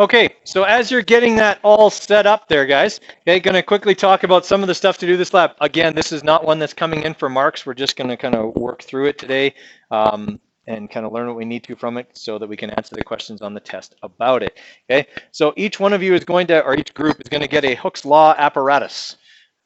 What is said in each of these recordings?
Okay, so as you're getting that all set up there, guys, okay, going to quickly talk about some of the stuff to do this lab. Again, this is not one that's coming in for marks. We're just going to kind of work through it today and kind of learn what we need to from it so that we can answer the questions on the test about it. Okay, so each one of you is going to, or each group is going to get a Hooke's Law apparatus,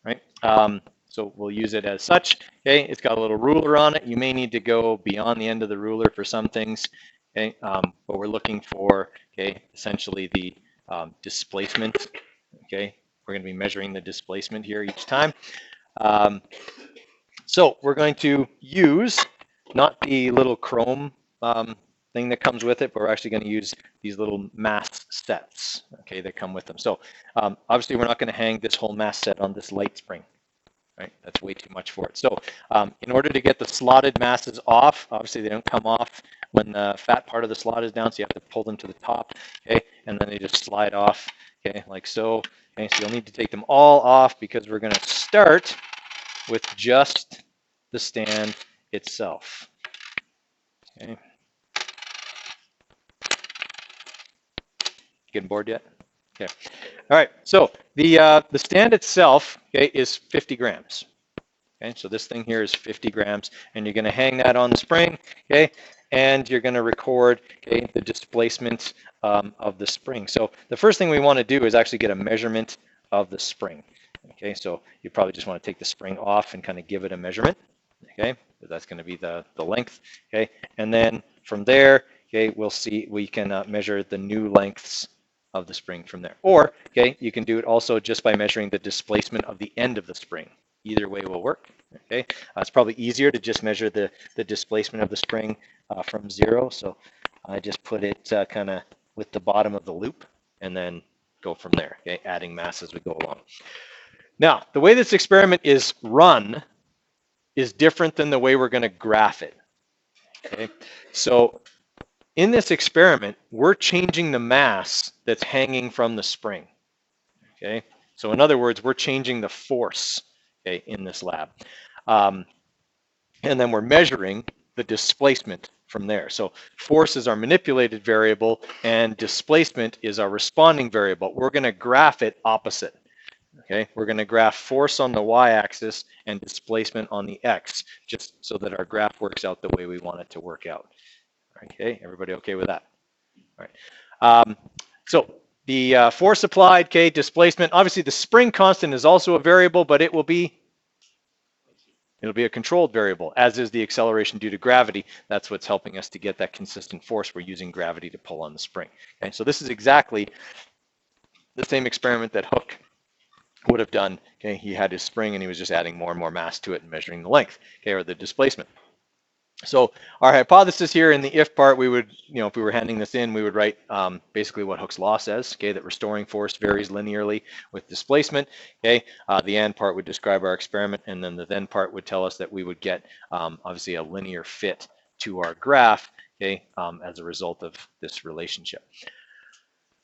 right? So we'll use it as such. Okay, it's got a little ruler on it. You may need to go beyond the end of the ruler for some things. Okay, but we're looking for, okay, essentially the displacement. Okay, we're going to be measuring the displacement here each time. So we're going to use not the little chrome thing that comes with it, but we're actually going to use these little mass sets, okay, that come with them. So obviously we're not going to hang this whole mass set on this light spring. Right? That's way too much for it. So in order to get the slotted masses off, obviously they don't come off when the fat part of the slot is down, so you have to pull them to the top, okay? And then they just slide off, okay, like so. Okay, so you'll need to take them all off because we're going to start with just the stand itself. Okay. Getting bored yet? Okay. All right. So the stand itself, okay, is 50 grams. Okay. So this thing here is 50 grams, and you're going to hang that on the spring. Okay. And you're going to record, okay, the displacement of the spring. So the first thing we want to do is actually get a measurement of the spring. Okay. So you probably just want to take the spring off and kind of give it a measurement. Okay. That's going to be the length. Okay. And then from there, okay, we'll see, we can measure the new lengths of the spring from there. Or, okay, you can do it also just by measuring the displacement of the end of the spring. Either way will work. Okay, it's probably easier to just measure the displacement of the spring from zero. So I just put it kind of with the bottom of the loop and then go from there, okay, adding mass as we go along. Now, the way this experiment is run is different than the way we're going to graph it. Okay, so in this experiment, we're changing the mass that's hanging from the spring. Okay, so in other words, we're changing the force, okay, in this lab. And then we're measuring the displacement from there. So force is our manipulated variable and displacement is our responding variable. We're going to graph it opposite. Okay, we're going to graph force on the y-axis and displacement on the x, just so that our graph works out the way we want it to work out. Okay, everybody okay with that? All right. So the force applied, okay, displacement. Obviously, the spring constant is also a variable, but it'll be a controlled variable, as is the acceleration due to gravity. That's what's helping us to get that consistent force. We're using gravity to pull on the spring. Okay, so this is exactly the same experiment that Hooke would have done. Okay, he had his spring and he was just adding more and more mass to it and measuring the length, okay, or the displacement. So our hypothesis here in the if part, we would, if we were handing this in, we would write basically what Hooke's law says, okay, that restoring force varies linearly with displacement, okay. The and part would describe our experiment, and then the then part would tell us that we would get obviously a linear fit to our graph, okay, as a result of this relationship.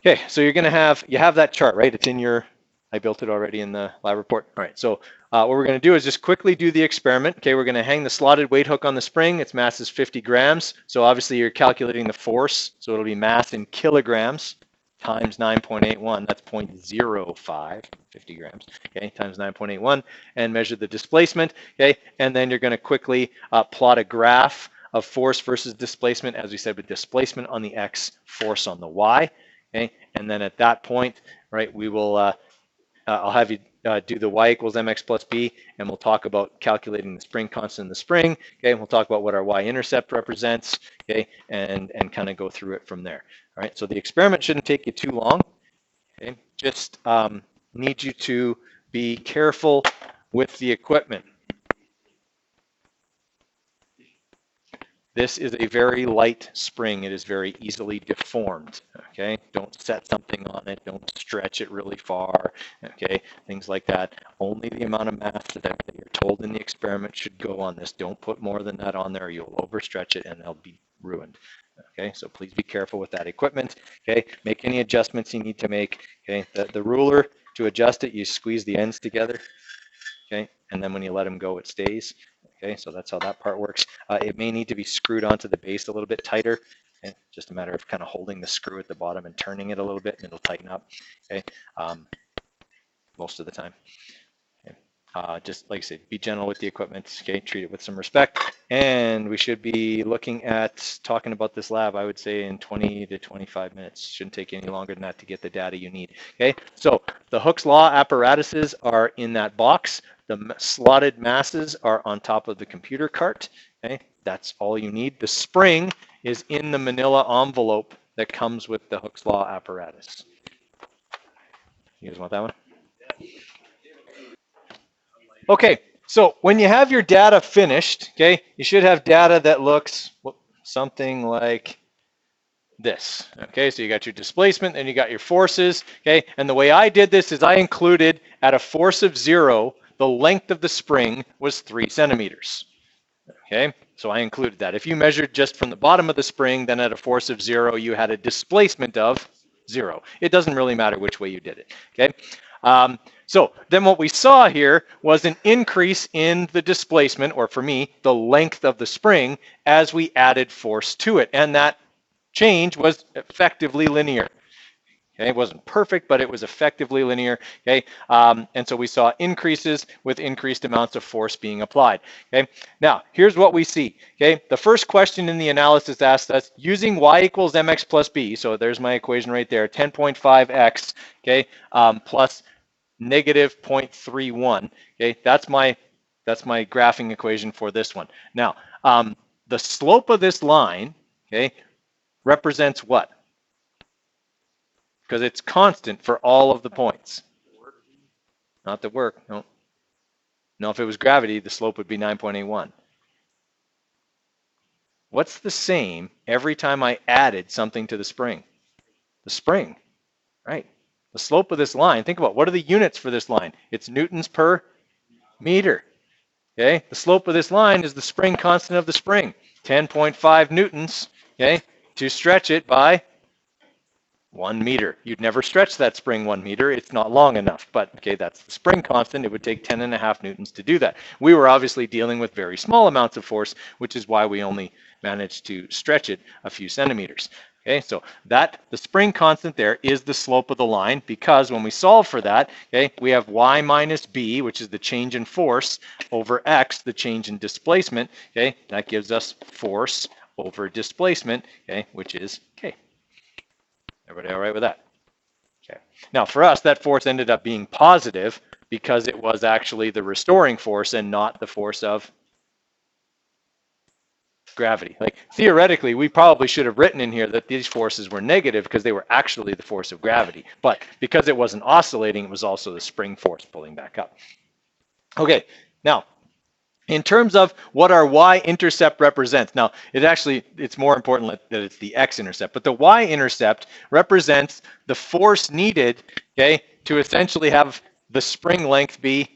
Okay, so you have that chart, right? It's in your, I built it already in the lab report. All right, so what we're going to do is just quickly do the experiment. Okay, we're going to hang the slotted weight hook on the spring. Its mass is 50 grams. So obviously you're calculating the force. So it'll be mass in kilograms times 9.81. That's 0.05, 50 grams, okay, times 9.81, and measure the displacement, okay? And then you're going to quickly plot a graph of force versus displacement, as we said, with displacement on the x, force on the y, okay? And then at that point, right, we will I'll have you do the y equals mx plus b, and we'll talk about calculating the spring constant in the spring. Okay, and we'll talk about what our y-intercept represents. Okay, and kind of go through it from there. All right, so the experiment shouldn't take you too long. Okay, just need you to be careful with the equipment. This is a very light spring. It is very easily deformed, okay? Don't set something on it. Don't stretch it really far, okay? Things like that. Only the amount of mass that you're told in the experiment should go on this. Don't put more than that on there. You'll overstretch it and they'll be ruined, okay? So please be careful with that equipment, okay? Make any adjustments you need to make, okay? The ruler, to adjust it, you squeeze the ends together, okay? And then when you let them go, it stays. Okay, so that's how that part works. It may need to be screwed onto the base a little bit tighter, Okay? Just a matter of kind of holding the screw at the bottom and turning it a little bit, and it'll tighten up. Okay, most of the time. Okay? Just like I said, be gentle with the equipment. Okay, treat it with some respect, and we should be looking at talking about this lab. I would say in 20 to 25 minutes. Shouldn't take any longer than that to get the data you need. Okay, so the Hooke's law apparatuses are in that box. The slotted masses are on top of the computer cart. Okay, that's all you need. The spring is in the manila envelope that comes with the Hooke's law apparatus. You guys want that one? Okay, so when you have your data finished, okay, you should have data that looks something like this. Okay, so you got your displacement and you got your forces. Okay, and the way I did this is I included at a force of 0, the length of the spring was 3 centimeters. Okay, so I included that. If you measured just from the bottom of the spring, then at a force of 0, you had a displacement of 0. It doesn't really matter which way you did it. Okay. So then what we saw here was an increase in the displacement, or for me, the length of the spring, as we added force to it. And that change was effectively linear. Okay, it wasn't perfect, but it was effectively linear. Okay, and so we saw increases with increased amounts of force being applied. Okay, now here's what we see. Okay, the first question in the analysis asked us using y equals mx plus b. So there's my equation right there, 10.5x. Okay, plus negative 0.31. Okay, that's my graphing equation for this one. Now, the slope of this line, okay, represents what? Because it's constant for all of the points. Not the work, no. No, if it was gravity, the slope would be 9.81. What's the same every time I added something to the spring? The spring, right? The slope of this line, think about what are the units for this line? It's newtons per meter. Okay, the slope of this line is the spring constant of the spring, 10.5 newtons, okay, to stretch it by 1 meter. You'd never stretch that spring 1 meter. It's not long enough, but okay, that's the spring constant. It would take 10.5 newtons to do that. We were obviously dealing with very small amounts of force, which is why we only managed to stretch it a few centimeters. Okay, so that the spring constant there is the slope of the line, because when we solve for that, okay, we have y minus b, which is the change in force, over x, the change in displacement. Okay, that gives us force over displacement, okay, which is k. Everybody all right with that? Okay. Now for us, that force ended up being positive because it was actually the restoring force and not the force of gravity. Like theoretically, we probably should have written in here that these forces were negative because they were actually the force of gravity. But because it wasn't oscillating, it was also the spring force pulling back up. Okay, now in terms of what our y-intercept represents, now it's more important that it's the x-intercept, but the y-intercept represents the force needed, okay, to essentially have the spring length be,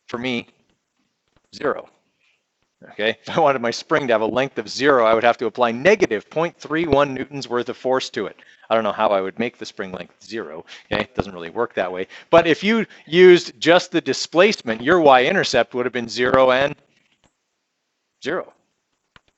for me, 0. Okay, if I wanted my spring to have a length of 0, I would have to apply negative 0.31 newtons worth of force to it. I don't know how I would make the spring length 0. Okay, it doesn't really work that way. But if you used just the displacement, your y-intercept would have been 0 and 0.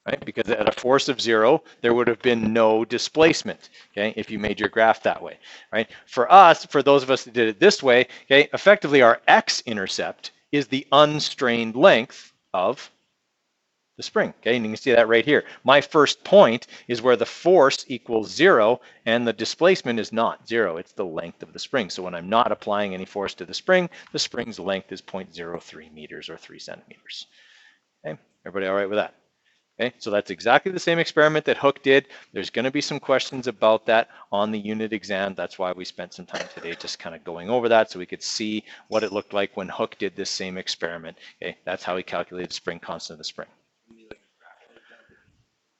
Right? Because at a force of 0, there would have been no displacement, okay, if you made your graph that way, right? For us, for those of us that did it this way, okay, effectively our x-intercept is the unstrained length of the spring, okay, and you can see that right here. My first point is where the force equals 0 and the displacement is not 0, it's the length of the spring. So when I'm not applying any force to the spring's length is 0.03 meters or 3 centimeters. Okay, everybody all right with that? Okay, so that's exactly the same experiment that Hooke did. There's going to be some questions about that on the unit exam. That's why we spent some time today just kind of going over that so we could see what it looked like when Hooke did this same experiment. Okay, that's how he calculated the spring constant of the spring.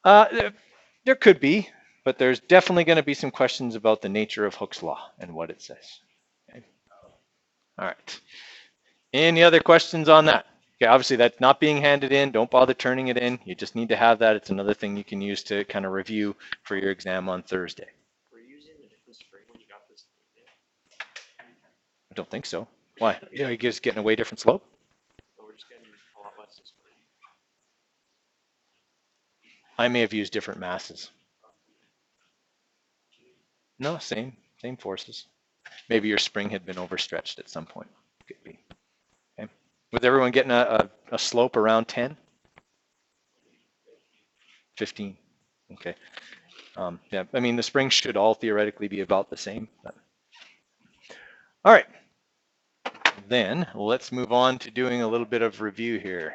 There could be, but there's definitely going to be some questions about the nature of Hooke's law and what it says. Okay. All right. Any other questions on that? Okay, obviously that's not being handed in. Don't bother turning it in. You just need to have that. It's another thing you can use to kind of review for your exam on Thursday. Were you using a different spring when you got this? I don't think so. Why? You know, you're just getting a way different slope? But we're just getting a lot less this spring. I may have used different masses. No, same forces. Maybe your spring had been overstretched at some point. Could be. Okay. Was everyone getting a slope around 10? 15. Okay. Yeah, I mean, the springs should all theoretically be about the same. But... All right. Then let's move on to doing a little bit of review here.